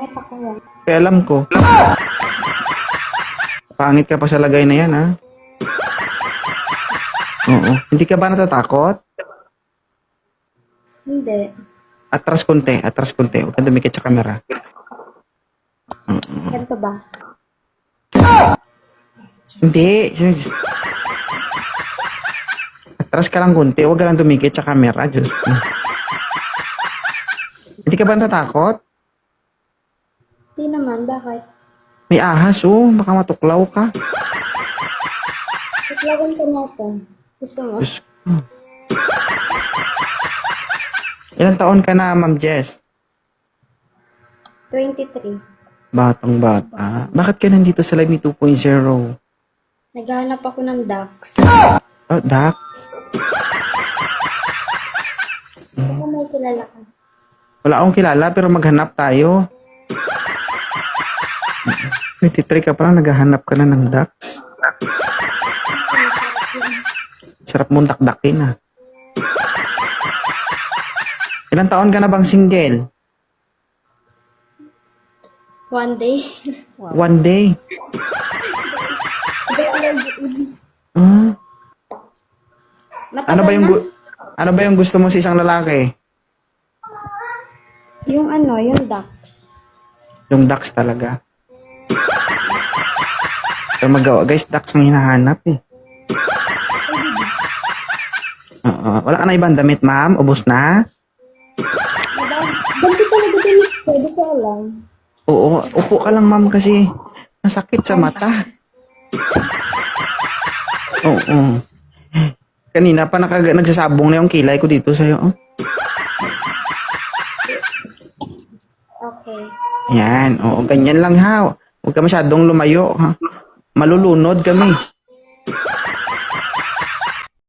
mata ko yan. Kaya alam ko. Pangit ka pa sa lagay na yan, ha? Oo. Hindi ka ba natatakot? Hindi. Atras konti, atras konti. Huwag ka dumikit sa camera. Ganito ba? Hindi. Atras ka lang konti. Huwag ka lang dumikit sa camera. Diyos. Hindi ka ba natatakot? Hindi naman, bakit? May ahas, oh. Baka matuklaw ka. Itlagan ka niya ito. Gusto mo? Diyos ko. Ilang taon ka na, Ma'am Jess? 23. Batang bata. Bakit ka nandito sa Live Me 2.0? Naghahanap ako ng ducks. Oh, Dak? Baka may kilala ka. Wala akong kilala pero maghanap tayo. 23 ka pa lang, naghahanap ka na ng ducks. Sarap mong dakdakin, ah. Ilang taon ka na bang single? One day. One day. Ah, Matagal ano ba yung na. ano ba yung gusto mo sa isang lalaki? Yung ano, yung ducks. Yung ducks talaga. Ito magawa. Guys, ducks ang hinahanap eh. Oo. Wala ka na ibang damit, ma'am? Ubus na? Ganito talaga din ito. Di ko alam. Oo. Upo ka lang, ma'am, kasi masakit sa mata. Oo. Kanina pa nagsasabong na yung kilay ko dito sa'yo. Oh. Okay. Yan. Oo, ganyan lang ha. Huwag ka masyadong lumayo. Ha? Malulunod kami.